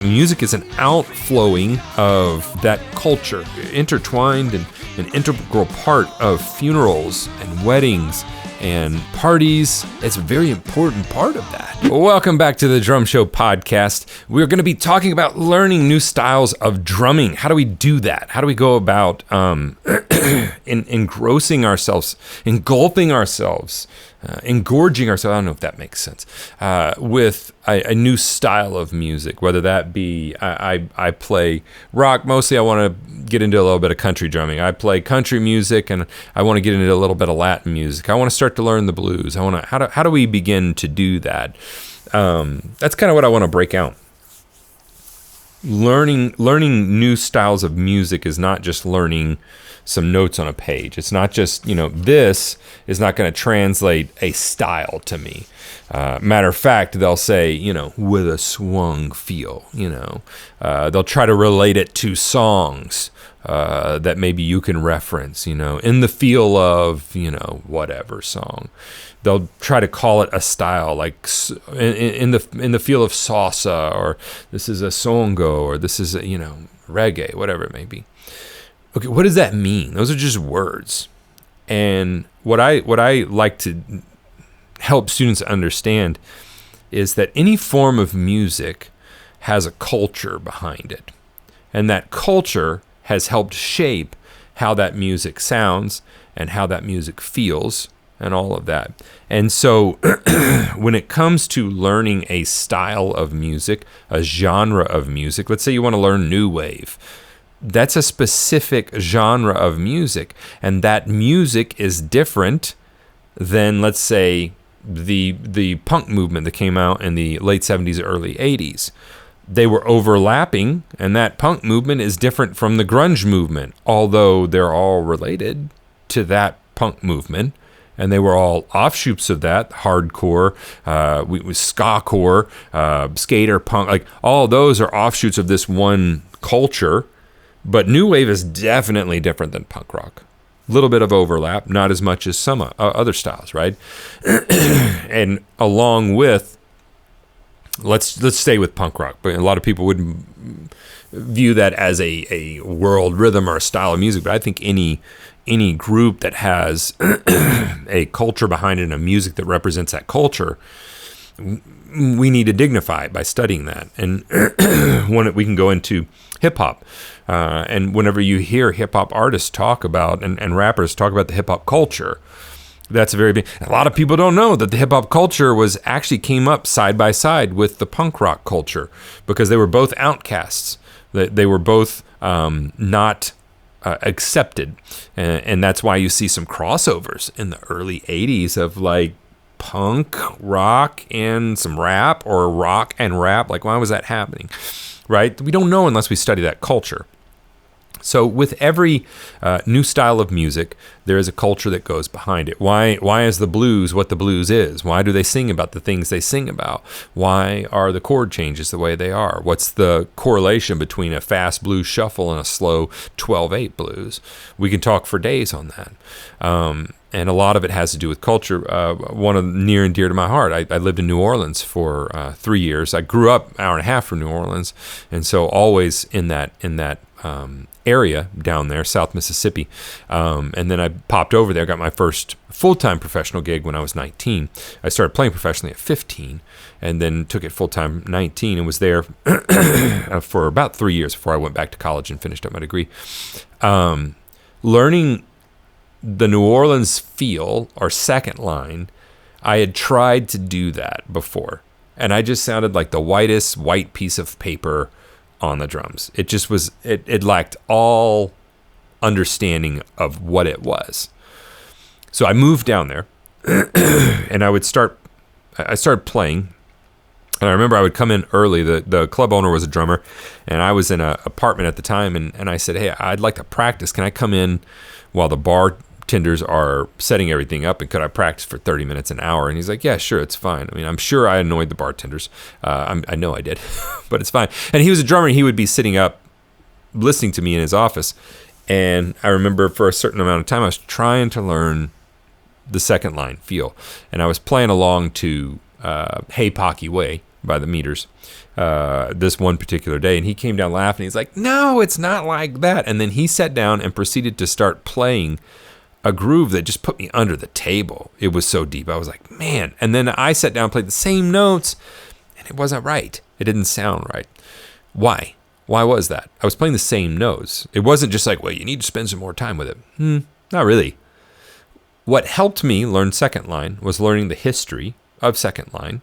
Music is an outflowing of that culture, intertwined and an integral part of funerals and weddings and parties. It's a very important part of that. Welcome back to the Drum Show podcast. We're going to be talking about learning new styles of drumming. How do we do that? How do we go about engrossing ourselves, engulfing ourselves, engorging ourselves, I don't know if that makes sense, with a new style of music, whether that be, I play rock, mostly I want to get into a little bit of country drumming. I play country music and I want to get into a little bit of Latin music. I want to start to learn the blues. How do we begin to do that? That's kind of what I want to break out. Learning new styles of music is not just learning some notes on a page. It's not just, this is not going to translate a style to me. Matter of fact, they'll say, with a swung feel, they'll try to relate it to songs that maybe you can reference, in the feel of, whatever song. They'll try to call it a style, like in the feel of salsa, or this is a songo, or this is a, reggae, whatever it may be. Okay, what does that mean? Those are just words. And what I like to help students understand is that any form of music has a culture behind it. And that culture has helped shape how that music sounds and how that music feels and all of that. And so when it comes to learning a style of music, a genre of music, let's say you want to learn new wave. That's a specific genre of music, and that music is different than, let's say, the punk movement that came out in the late 70s, early 80s. They were overlapping, and that punk movement is different from the grunge movement, although they're all related to that punk movement, and they were all offshoots of that, hardcore, ska-core, skater punk, like all those are offshoots of this one culture. But new wave is definitely different than punk rock. A little bit of overlap, not as much as some other styles, right? And along with, let's stay with punk rock, but a lot of people would view that as a world rhythm or a style of music. But I think any group that has a culture behind it and a music that represents that culture, we need to dignify it by studying that. And we can go into hip-hop. And whenever you hear hip-hop artists talk about, and rappers talk about the hip-hop culture, that's very big. A lot of people don't know that the hip-hop culture came up side by side with the punk rock culture, because they were both outcasts. They were both not accepted. And that's why you see some crossovers in the early 80s of like punk rock and some rap, or rock and rap. Like, why was that happening? Right? We don't know unless we study that culture. So with every new style of music, there is a culture that goes behind it. Why is the blues what the blues is? Why do they sing about the things they sing about? Why are the chord changes the way they are? What's the correlation between a fast blues shuffle and a slow 12/8 blues? We can talk for days on that. And a lot of it has to do with culture. One of near and dear to my heart. I lived in New Orleans for 3 years. I grew up an hour and a half from New Orleans, and so always in that area down there, South Mississippi. And then I popped over there, got my first full-time professional gig when I was 19. I started playing professionally at 15, and then took it full-time 19, and was there for about 3 years before I went back to college and finished up my degree. Learning the New Orleans feel, or second line, I had tried to do that before, and I just sounded like the whitest white piece of paper on the drums. It just was, it lacked all understanding of what it was. So I moved down there, and I started playing. And I remember I would come in early. The club owner was a drummer, and I was in an apartment at the time, and I said, hey, I'd like to practice. Can I come in while the bartenders are setting everything up, and could I practice for 30 minutes, an hour? And he's like, yeah, sure, it's fine. I mean, I'm sure I annoyed the bartenders. I know I did, but it's fine. And he was a drummer, and he would be sitting up listening to me in his office. And I remember for a certain amount of time, I was trying to learn the second line feel. And I was playing along to Hey Pocky Way by the Meters. this one particular day, and he came down laughing. He's like, "No, it's not like that." And then he sat down and proceeded to start playing a groove that just put me under the table. It was so deep. I was like, man. And then I sat down and played the same notes, and it wasn't right. It didn't sound right. Why? Why was that? I was playing the same notes. It wasn't just like, well, you need to spend some more time with it. Not really. What helped me learn second line was learning the history of second line.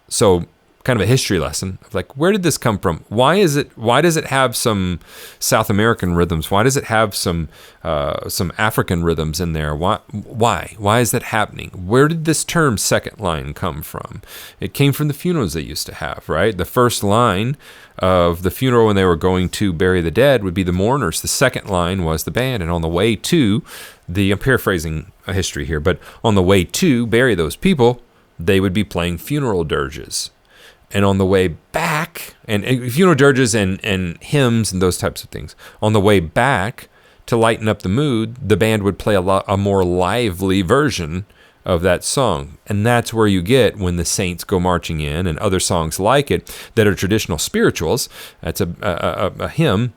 So kind of a history lesson of like, where did this come from? Why does it have some South American rhythms? Why does it have some African rhythms in there? Why is that happening? Where did this term second line come from? It came from the funerals they used to have, right? The first line of the funeral when they were going to bury the dead would be the mourners. The second line was the band. And on the way to I'm paraphrasing a history here, but on the way to bury those people, they would be playing funeral dirges. And on the way back, and funeral dirges and hymns and those types of things. On the way back, to lighten up the mood, the band would play a more lively version of that song. And that's where you get When the Saints Go Marching In and other songs like it that are traditional spirituals. That's a hymn,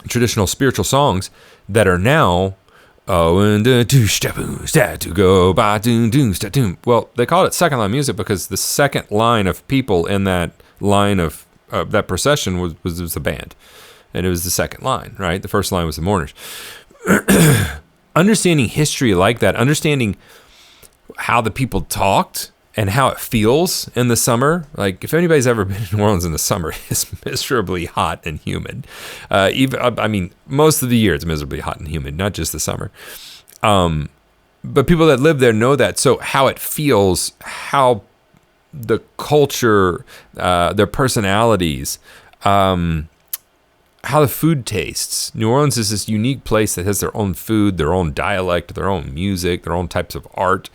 traditional spiritual songs that are now, well, they called it second line music because the second line of people in that line of that procession was the band. And it was the second line, right? The first line was the mourners. Understanding history like that, understanding how the people talked and how it feels in the summer. Like if anybody's ever been in New Orleans in the summer, it's miserably hot and humid. Most of the year it's miserably hot and humid, not just the summer. But people that live there know that. So how it feels, how the culture, their personalities, how the food tastes. New Orleans is this unique place that has their own food, their own dialect, their own music, their own types of art.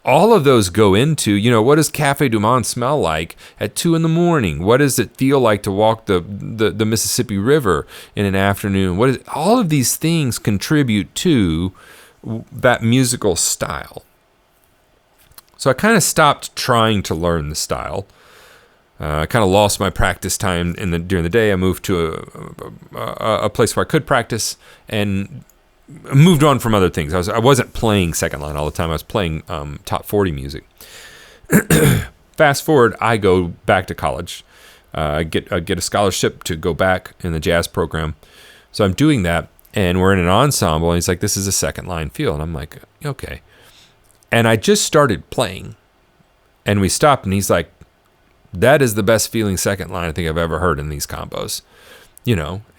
All of those go into, what does Cafe Du Monde smell like at 2 a.m? What does it feel like to walk the Mississippi River in an afternoon? All of these things contribute to that musical style. So I kind of stopped trying to learn the style. I kind of lost my practice time during the day. I moved to a place where I could practice and moved on from other things. I wasn't playing second line all the time. I was playing top 40 music. Fast forward, I go back to college. I get a scholarship to go back in the jazz program. So I'm doing that, and we're in an ensemble, and he's like, this is a second line feel. And I'm like, okay. And I just started playing, and we stopped, and he's like, that is the best feeling second line I think I've ever heard in these combos.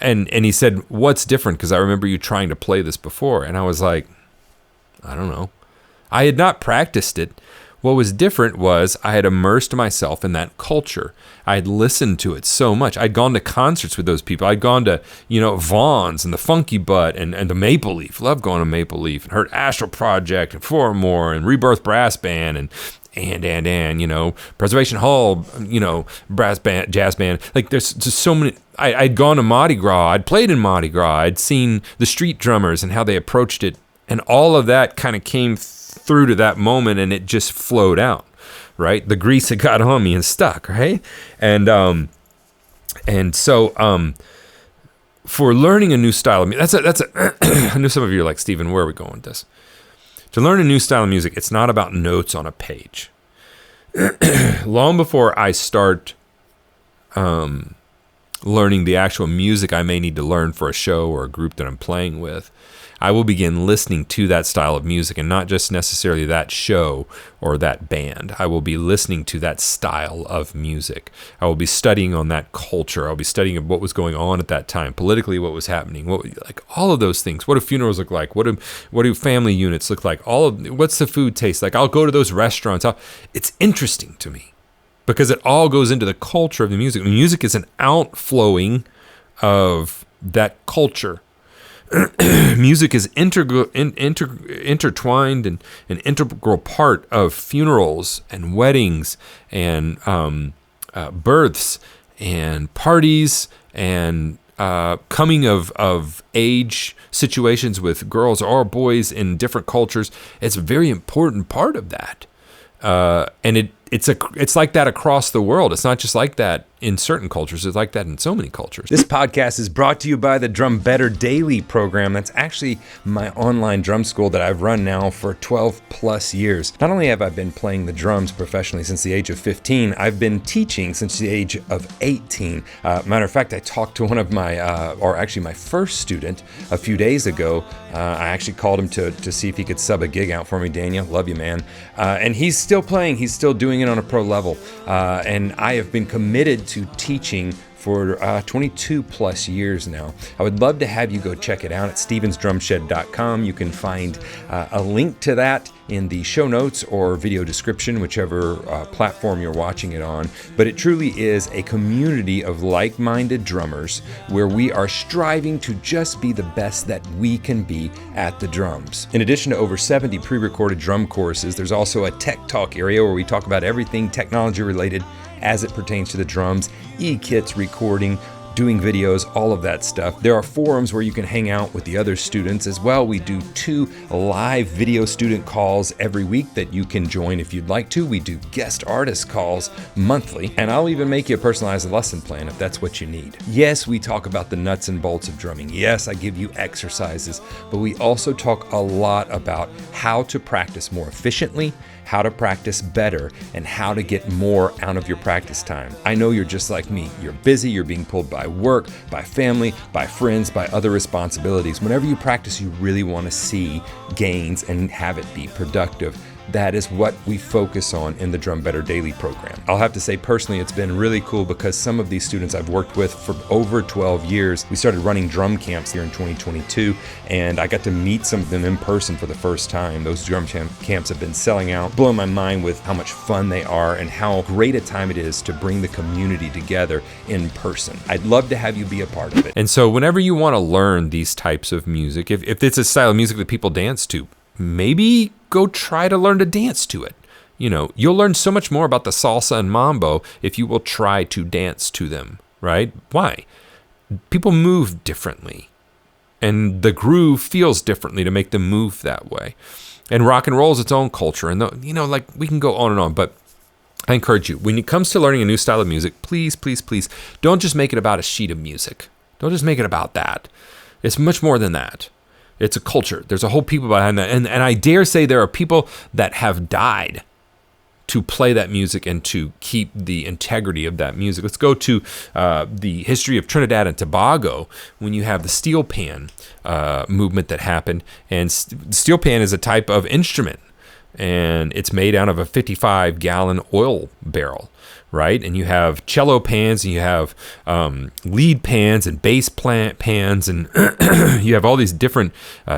And he said, what's different? Because I remember you trying to play this before. And I was like, I don't know. I had not practiced it. What was different was I had immersed myself in that culture. I had listened to it so much. I'd gone to concerts with those people. I'd gone to, Vaughn's and the Funky Butt and the Maple Leaf. Loved going to Maple Leaf and heard Astral Project and Four More and Rebirth Brass Band and Preservation Hall, brass band, jazz band. Like there's just so many. I'd gone to Mardi Gras. I'd played in Mardi Gras. I'd seen the street drummers and how they approached it. And all of that kind of came through to that moment, and it just flowed out, right? The grease had got on me and stuck, right? And so for learning a new style of music, I know some of you are like, Stephen, where are we going with this? To learn a new style of music, it's not about notes on a page. Long before I start learning the actual music I may need to learn for a show or a group that I'm playing with, I will begin listening to that style of music and not just necessarily that show or that band. I will be listening to that style of music. I will be studying on that culture. I'll be studying what was going on at that time, politically, what was happening, like all of those things. What do funerals look like? What do family units look like? What's the food taste like? I'll go to those restaurants. It's interesting to me because it all goes into the culture of the music. Music is an outflowing of that culture. Music is intertwined and an integral part of funerals and weddings and births and parties and coming of age situations with girls or boys in different cultures. It's a very important part of that. And it's like that across the world. It's not just like that in certain cultures. It's like that in so many cultures. This podcast is brought to you by the Drum Better Daily program. That's actually my online drum school that I've run now for 12 plus years. Not only have I been playing the drums professionally since the age of 15, I've been teaching since the age of 18. Matter of fact, I talked to one of my first student a few days ago. I actually called him to see if he could sub a gig out for me. Daniel, love you, man. And he's still playing. He's still doing it on a pro level. And I have been committed to teaching for 22 plus years now. I would love to have you go check it out at stevensdrumshed.com. You can find a link to that in the show notes or video description, whichever platform you're watching it on. But it truly is a community of like-minded drummers where we are striving to just be the best that we can be at the drums. In addition to over 70 pre-recorded drum courses, there's also a tech talk area where we talk about everything technology related as it pertains to the drums, e-kits, recording, doing videos, all of that stuff. There are forums where you can hang out with the other students as well. We do 2 live video student calls every week that you can join if you'd like to. We do guest artist calls monthly, and I'll even make you a personalized lesson plan if that's what you need. Yes, we talk about the nuts and bolts of drumming. Yes, I give you exercises, but we also talk a lot about how to practice more efficiently, how to practice better, and how to get more out of your practice time. I know you're just like me. You're busy, you're being pulled by work, by family, by friends, by other responsibilities. Whenever you practice, you really want to see gains and have it be productive. That is what we focus on in the Drum Better Daily program. I'll have to say personally, it's been really cool because some of these students I've worked with for over 12 years, we started running drum camps here in 2022, and I got to meet some of them in person for the first time. Those drum camps have been selling out, blowing my mind with how much fun they are and how great a time it is to bring the community together in person. I'd love to have you be a part of it. And so whenever you want to learn these types of music, if it's a style of music that people dance to, maybe go try to learn to dance to it. You know, you'll learn so much more about the salsa and mambo if you will try to dance to them, right? Why? People move differently, and the groove feels differently to make them move that way. And rock and roll is its own culture, and like we can go on and on, but I encourage you, when it comes to learning a new style of music, please, please, please, don't just make it about a sheet of music. Don't just make it about that. It's much more than that. It's a culture. There's a whole people behind that. And I dare say there are people that have died to play that music and to keep the integrity of that music. Let's go to the history of Trinidad and Tobago when you have the steel pan movement that happened. And steel pan is a type of instrument, and it's made out of a 55-gallon oil barrel, right? And you have cello pans, and you have lead pans and bass pans, and you have all these different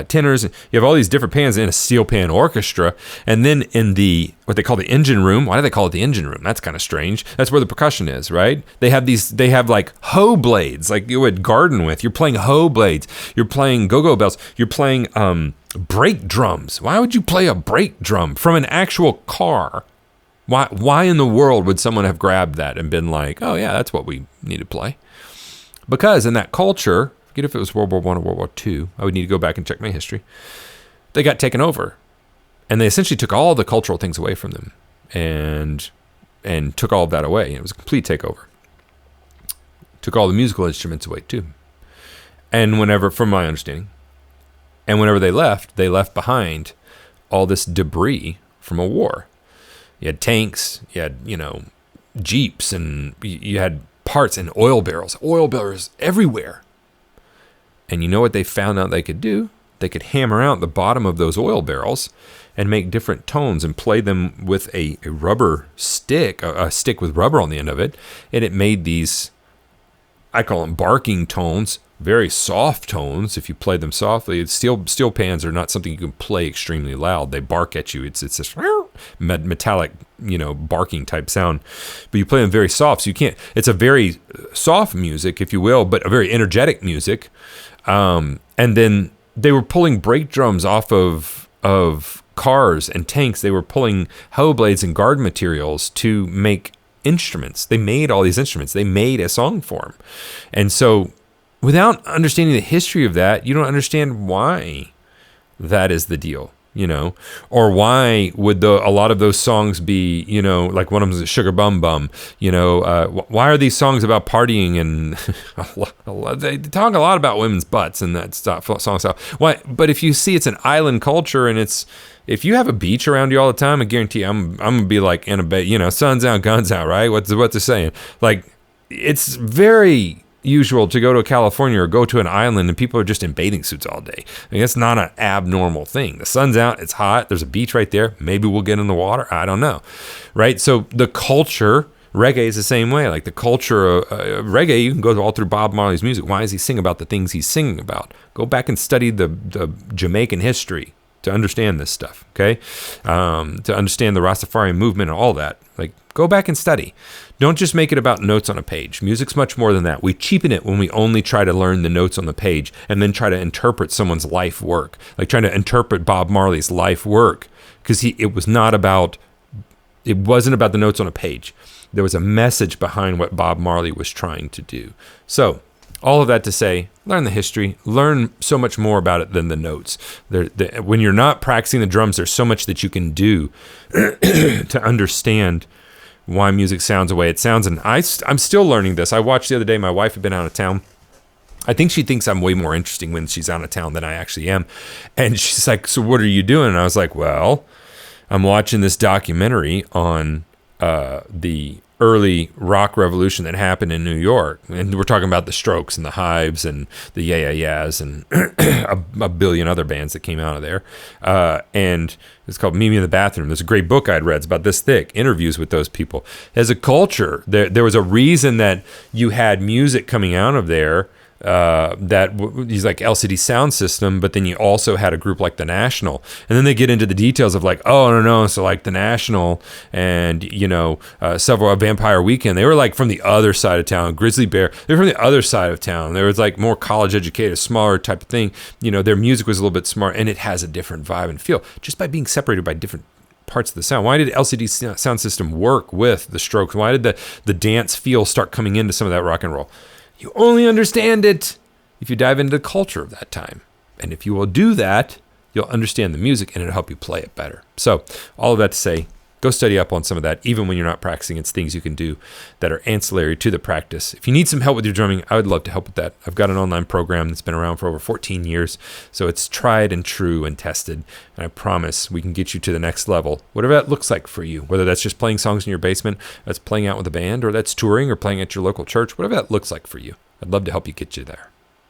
tenors, and you have all these different pans in a steel pan orchestra. And then in what they call the engine room, why do they call it the engine room? That's kind of strange. That's where the percussion is, right? They have like hoe blades, like you would garden with. You're playing hoe blades. You're playing go-go bells. You're playing brake drums. Why would you play a brake drum from an actual car? Why in the world would someone have grabbed that and been like, oh yeah, that's what we need to play? Because in that culture, forget if it was World War I or World War II, I would need to go back and check my history, they got taken over. And they essentially took all the cultural things away from them and took all of that away. It was a complete takeover. Took all the musical instruments away too. And from my understanding, and whenever they left behind all this debris from a war. You had tanks, you had, Jeeps, and you had parts and oil barrels everywhere. And you know what they found out they could do? They could hammer out the bottom of those oil barrels and make different tones and play them with a rubber stick, a stick with rubber on the end of it. And it made these, I call them barking tones, very soft tones if you play them softly. Steel pans are not something you can play extremely loud. They bark at you. It's this metallic, barking type sound. But you play them very soft, so you can't. It's a very soft music, if you will, but a very energetic music. And then they were pulling brake drums off of cars and tanks. They were pulling hoe blades and garden materials to make instruments. They made all these instruments. They made a song form. And so without understanding the history of that, you don't understand why that is the deal. you know, or why would a lot of those songs be, you know, like one of them is Sugar Bum Bum, you know, why are these songs about partying and they talk a lot about women's butts and that song style. Why? But if you see it's an island culture and if you have a beach around you all the time, I guarantee I'm gonna be like in a bay, you know, sun's out, guns out, right? What's they're saying? Like, it's very usual to go to California or go to an island and people are just in bathing suits all day. I mean, that's not an abnormal thing. The sun's out, it's hot, there's a beach right there. Maybe we'll get in the water. I don't know, right? So the culture, reggae is the same way. Like the culture of reggae, you can go all through Bob Marley's music. Why does he sing about the things he's singing about? Go back and study the Jamaican history to understand this stuff, okay? To understand the Rastafarian movement and all that. Like, go back and study. Don't just make it about notes on a page. Music's much more than that. We cheapen it when we only try to learn the notes on the page and then try to interpret someone's life work, like trying to interpret Bob Marley's life work, because it wasn't about the notes on a page. There was a message behind what Bob Marley was trying to do. So, all of that to say, learn the history, learn so much more about it than the notes. When you're not practicing the drums, there's so much that you can do to understand why music sounds the way it sounds. And I'm still learning this. I watched the other day, my wife had been out of town. I think she thinks I'm way more interesting when she's out of town than I actually am. And she's like, so what are you doing? And I was like, well, I'm watching this documentary on the early rock revolution that happened in New York. And we're talking about the Strokes and the Hives and the Yeah Yeah Yeahs and a billion other bands that came out of there. And it's called Meet Me in the Bathroom. There's a great book I'd read. It's about this thick, interviews with those people. As a culture, there was a reason that you had music coming out of there he's like LCD Sound System, but then you also had a group like The National, and then they get into the details of like, oh no, so like The National and you know several Vampire Weekend, they were like from the other side of town. Grizzly Bear, they're from the other side of town. There was like more college educated, smaller type of thing. You know, their music was a little bit smart, and it has a different vibe and feel just by being separated by different parts of the sound. Why did LCD Sound System work with the Strokes? Why did the dance feel start coming into some of that rock and roll? You only understand it if you dive into the culture of that time. And if you will do that, you'll understand the music and it'll help you play it better. So all of that to say, go study up on some of that. Even when you're not practicing, it's things you can do that are ancillary to the practice. If you need some help with your drumming, I would love to help with that. I've got an online program that's been around for over 14 years. So it's tried and true and tested. And I promise we can get you to the next level, whatever that looks like for you, whether that's just playing songs in your basement, that's playing out with a band, or that's touring or playing at your local church, whatever that looks like for you. I'd love to help you get you there.